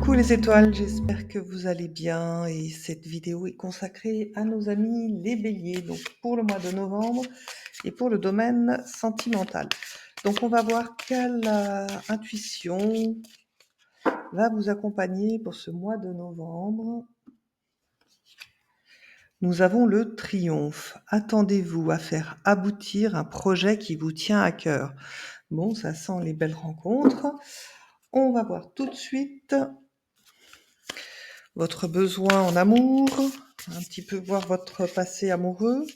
Coucou les étoiles, j'espère que vous allez bien et cette vidéo est consacrée à nos amis les béliers, donc pour le mois de novembre et pour le domaine sentimental. Donc on va voir quelle intuition va vous accompagner pour ce mois de novembre. Nous avons le triomphe. Attendez-vous à faire aboutir un projet qui vous tient à cœur. Bon, ça sent les belles rencontres. On va voir tout de suite votre besoin en amour, un petit peu voir votre passé amoureux,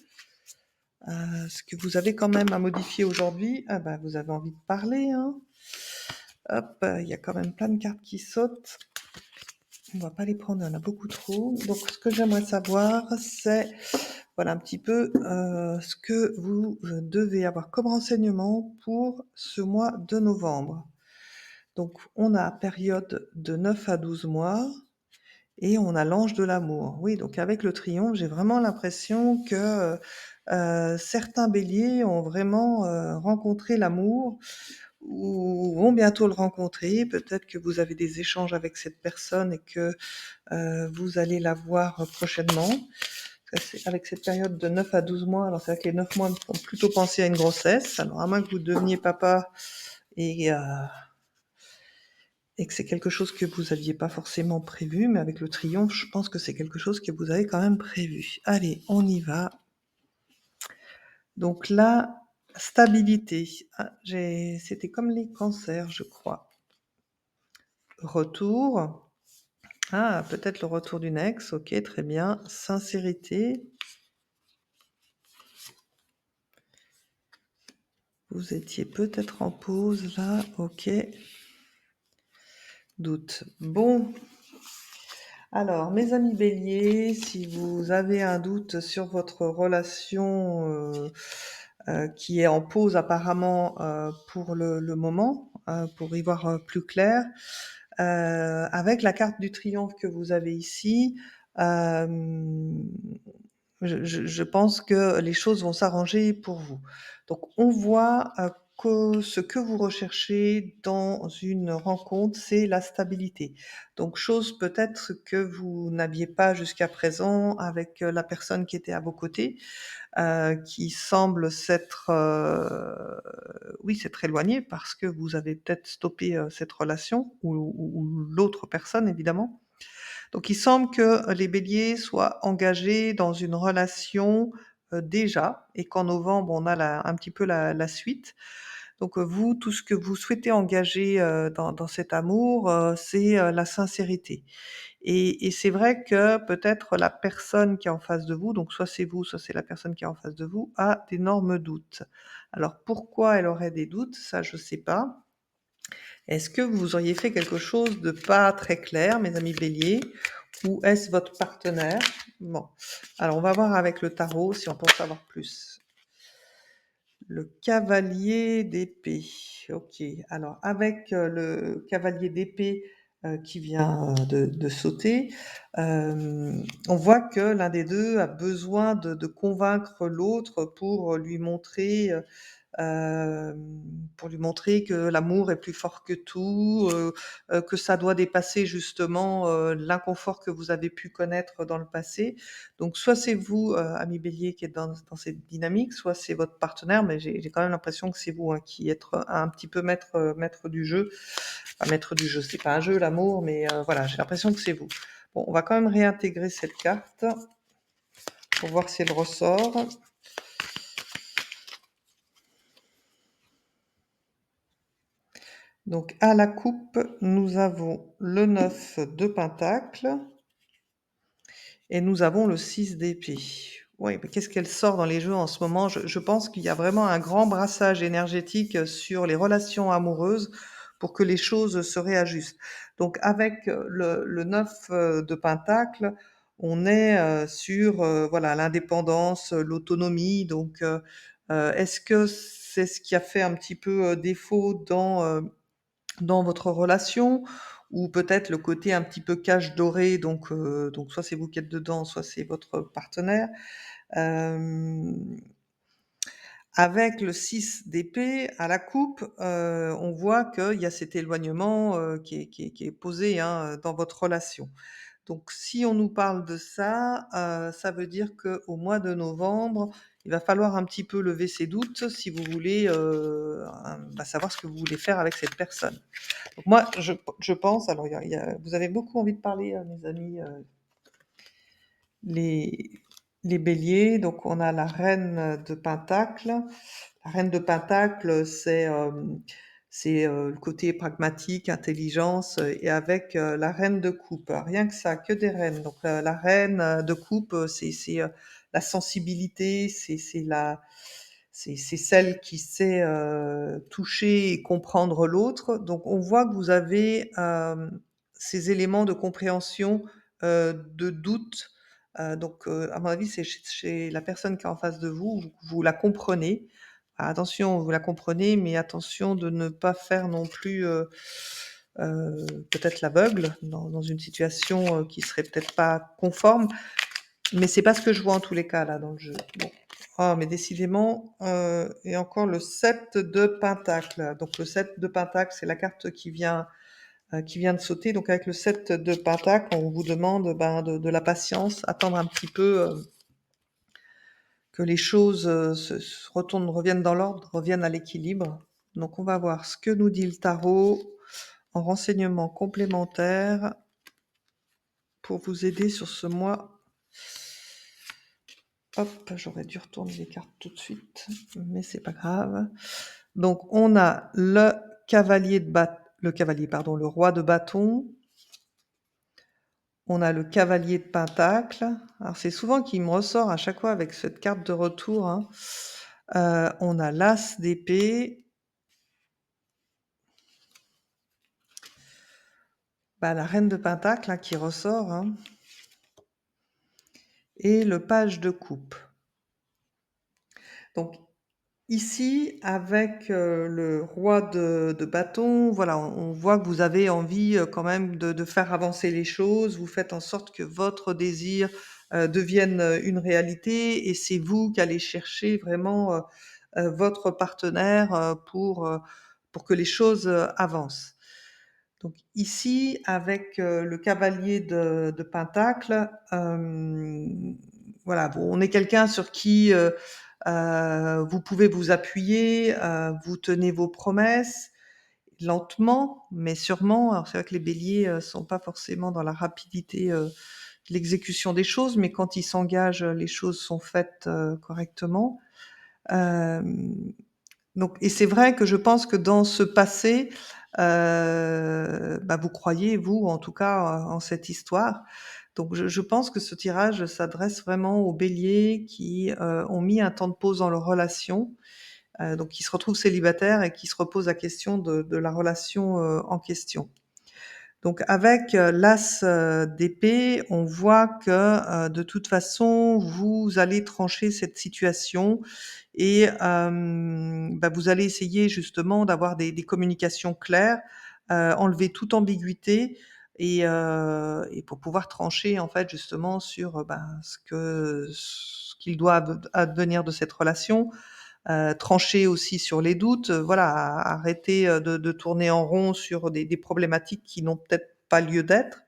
ce que vous avez quand même à modifier aujourd'hui. Ah bah, vous avez envie de parler, hein. Hop, il y a quand même plein de cartes qui sautent. On va pas les prendre, il y en a beaucoup trop. Donc, ce que j'aimerais savoir, c'est, voilà, un petit peu ce que vous devez avoir comme renseignement pour ce mois de novembre. Donc, on a période de 9 à 12 mois. Et on a l'ange de l'amour. Oui, donc avec le triomphe, j'ai vraiment l'impression que certains béliers ont vraiment rencontré l'amour ou vont bientôt le rencontrer. Peut-être que vous avez des échanges avec cette personne et que vous allez la voir prochainement. Avec cette période de 9 à 12 mois, alors c'est vrai que les 9 mois me font plutôt penser à une grossesse. Alors à moins que vous deveniez papa et que c'est quelque chose que vous aviez pas forcément prévu, mais avec le triomphe, je pense que c'est quelque chose que vous avez quand même prévu. Allez, on y va. Donc là, stabilité. Ah, c'était comme les cancers, je crois. Retour. Ah, peut-être le retour d'une ex. Ok, très bien. Sincérité. Vous étiez peut-être en pause là. Ok. Doute. Bon. Alors, mes amis béliers, si vous avez un doute sur votre relation qui est en pause apparemment pour le moment, pour y voir plus clair, avec la carte du triomphe que vous avez ici, euh, je pense que les choses vont s'arranger pour vous. Donc, on voit que ce que vous recherchez dans une rencontre, c'est la stabilité. Donc, chose peut-être que vous n'aviez pas jusqu'à présent avec la personne qui était à vos côtés, qui semble s'être, oui, s'être éloignée parce que vous avez peut-être stoppé cette relation ou l'autre personne, évidemment. Donc il semble que les béliers soient engagés dans une relation, déjà et qu'en novembre, on a un petit peu la suite. Donc, vous, tout ce que vous souhaitez engager, dans cet amour, c'est, la sincérité et c'est vrai que peut-être la personne qui est en face de vous, donc soit c'est vous, soit c'est la personne qui est en face de vous, a d'énormes doutes. Alors pourquoi elle aurait des doutes? Ça, je sais pas. Est-ce que vous auriez fait quelque chose de pas très clair, mes amis béliers? Ou est-ce votre partenaire? Bon, alors on va voir avec le tarot si on peut en savoir plus. Le cavalier d'épée. OK. Alors avec, le cavalier d'épée, qui vient, de sauter, on voit que l'un des 2 a besoin de convaincre l'autre pour lui montrer que l'amour est plus fort que tout, que ça doit dépasser justement, l'inconfort que vous avez pu connaître dans le passé. Donc soit c'est vous, ami Bélier, qui êtes dans cette dynamique, soit c'est votre partenaire, mais j'ai quand même l'impression que c'est vous, hein, qui êtes un petit peu maître du jeu. Enfin maître du jeu, c'est pas un jeu l'amour, mais voilà, j'ai l'impression que c'est vous. Bon, on va quand même réintégrer cette carte pour voir si elle ressort. Donc à la coupe, nous avons le 9 de pentacle et nous avons le 6 d'épée. Oui, mais qu'est-ce qu'elle sort dans les jeux en ce moment? Je pense qu'il y a vraiment un grand brassage énergétique sur les relations amoureuses pour que les choses se réajustent. Donc avec le 9 de pentacle, on est sur voilà l'indépendance, l'autonomie. Donc est-ce que c'est ce qui a fait un petit peu défaut dans votre relation ou peut-être le côté un petit peu cache doré, donc soit c'est vous qui êtes dedans, soit c'est votre partenaire. Hem, Avec le 6 d'épée à la coupe, on voit qu'il y a cet éloignement, qui est posé, hein, dans votre relation. Donc si on nous parle de ça, ça veut dire qu'au mois de novembre, il va falloir un petit peu lever ses doutes si vous voulez, savoir ce que vous voulez faire avec cette personne. Donc moi, je pense alors vous avez beaucoup envie de parler, mes amis, les les béliers, donc on a la reine de Pentacle. La reine de Pentacle, c'est le côté pragmatique, intelligence, et avec, la reine de coupe. Rien que ça, que des reines. Donc la reine, de coupe, c'est la sensibilité, c'est celle qui sait, toucher et comprendre l'autre. Donc on voit que vous avez, ces éléments de compréhension, de doute, à mon avis, c'est chez la personne qui est en face de vous, vous la comprenez. Attention, vous la comprenez, mais attention de ne pas faire non plus, peut-être l'aveugle dans une situation, qui serait peut-être pas conforme, mais c'est pas ce que je vois en tous les cas là dans le jeu. Bon. Ah mais décidément, et encore le 7 de pentacle. Donc le 7 de pentacle, c'est la carte qui vient de sauter. Donc avec le 7 de pentacle, on vous demande, ben, de la patience, attendre un petit peu, que les choses, se retournent, reviennent dans l'ordre, reviennent à l'équilibre. Donc on va voir ce que nous dit le tarot en renseignements complémentaires pour vous aider sur ce mois. Hop, j'aurais dû retourner les cartes tout de suite, mais c'est pas grave. Donc on a le roi de bâton, on a le cavalier de pentacle. Alors c'est souvent qu'il me ressort à chaque fois avec cette carte de retour, hein. On a l'as d'épée. Bah, la reine de pentacle, là, qui ressort, hein, et le page de coupe. Donc ici, avec, le roi de bâton, voilà, on voit que vous avez envie, quand même de faire avancer les choses. Vous faites en sorte que votre désir, devienne, une réalité, et c'est vous qui allez chercher vraiment, votre partenaire, pour que les choses, avancent. Donc ici, avec, le cavalier de pentacle, voilà, bon, on est quelqu'un sur qui, vous pouvez vous appuyer, vous tenez vos promesses, lentement mais sûrement. Alors c'est vrai que les béliers, sont pas forcément dans la rapidité, de l'exécution des choses, mais quand ils s'engagent, les choses sont faites, correctement. Hem Donc et c'est vrai que je pense que dans ce passé, vous croyez, vous, en tout cas, en cette histoire. Donc je pense que ce tirage s'adresse vraiment aux béliers qui, ont mis un temps de pause dans leur relation, donc qui se retrouvent célibataires et qui se reposent la question de la relation, en question. Donc avec, l'as, d'épée, on voit que, de toute façon, vous allez trancher cette situation, et vous allez essayer justement d'avoir des communications claires, enlever toute ambiguïté, et pour pouvoir trancher en fait justement sur, ce qu'il doit advenir de cette relation, trancher aussi sur les doutes, voilà, arrêter, de tourner en rond sur des problématiques qui n'ont peut-être pas lieu d'être.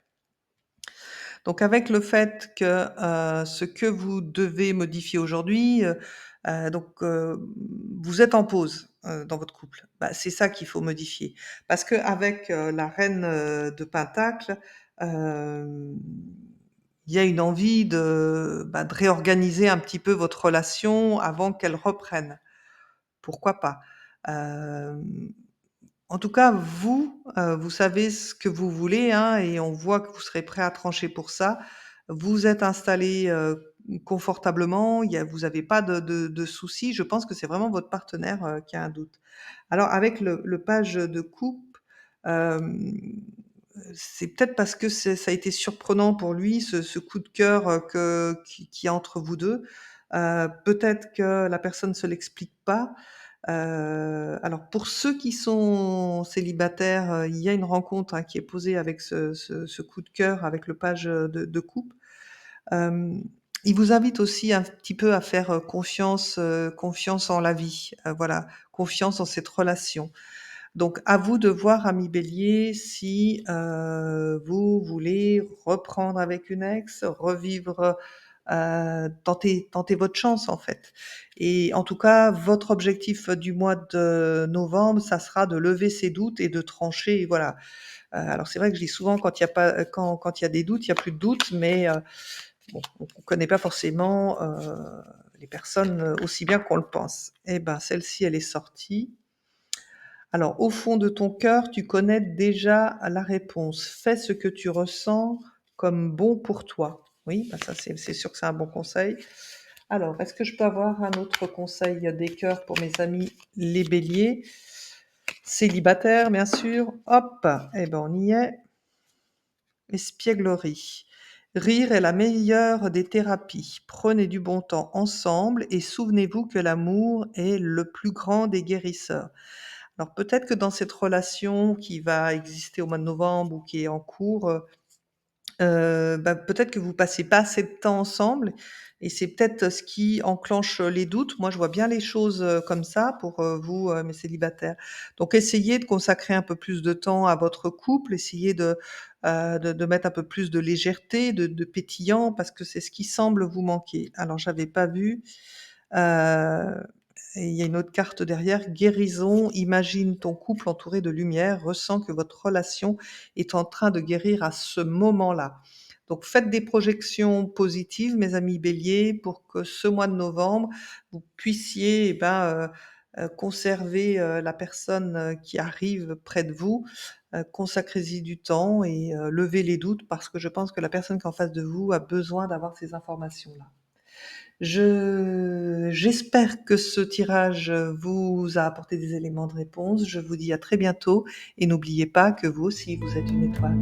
Donc avec le fait que, ce que vous devez modifier aujourd'hui, vous êtes en pause, dans votre couple. Bah, c'est ça qu'il faut modifier. Parce qu'avec, la reine, de pentacle, hem, il y a une envie de réorganiser un petit peu votre relation avant qu'elle reprenne. Pourquoi pas? Hem En tout cas, vous, vous savez ce que vous voulez, hein, et on voit que vous serez prêt à trancher pour ça. Vous êtes installés, confortablement, vous avez pas de soucis. Je pense que c'est vraiment votre partenaire, qui a un doute. Alors avec le page de coupe, hem, c'est peut-être parce que ça a été surprenant pour lui ce coup de cœur, qu'il y a entre vous 2. Peut-être que la personne ne se l'explique pas. Alors pour ceux qui sont célibataires, il y a une rencontre, hein, qui est posée avec ce coup de cœur avec le page, de coupe. Hem, Il vous invite aussi un petit peu à faire, confiance en la vie, voilà, confiance en cette relation. Donc à vous de voir, ami Bélier, si, vous voulez reprendre avec une ex, revivre, tenter votre chance, en fait. Et en tout cas, votre objectif, du mois de novembre, ça sera de lever ses doutes et de trancher, voilà. Alors c'est vrai que je dis souvent quand il y a pas, quand il y a des doutes, il y a plus de doutes, mais, bon, on ne connaît pas forcément, les personnes, aussi bien qu'on le pense. Eh ben, celle-ci, elle est sortie. Alors, au fond de ton cœur, tu connais déjà la réponse. Fais ce que tu ressens comme bon pour toi. Oui, bah, ça, c'est sûr que c'est un bon conseil. Alors, est-ce que je peux avoir un autre conseil des cœurs pour mes amis les béliers? Célibataires, bien sûr. Hop, eh ben, on y est. Espièglerie. Rire est la meilleure des thérapies. Prenez du bon temps ensemble et souvenez-vous que l'amour est le plus grand des guérisseurs. Alors peut-être que dans cette relation qui va exister au mois de novembre ou qui est en cours, bah, peut-être que vous passez pas assez de temps ensemble et c'est peut-être ce qui enclenche, les doutes. Moi, je vois bien les choses, comme ça pour, vous, mes célibataires. Donc essayez de consacrer un peu plus de temps à votre couple, essayez de mettre un peu plus de légèreté, de pétillant parce que c'est ce qui semble vous manquer. Alors j'avais pas vu, heu et il y a une autre carte derrière, guérison, imagine ton couple entouré de lumière, ressens que votre relation est en train de guérir à ce moment-là. Donc faites des projections positives, mes amis béliers, pour que ce mois de novembre, vous puissiez, eh ben, conserver, la personne, qui arrive près de vous, consacrez-y du temps et levez les doutes parce que je pense que la personne qui est en face de vous a besoin d'avoir ces informations-là. J'espère que ce tirage, vous a apporté des éléments de réponse. Je vous dis à très bientôt et n'oubliez pas que vous aussi, vous êtes une étoile.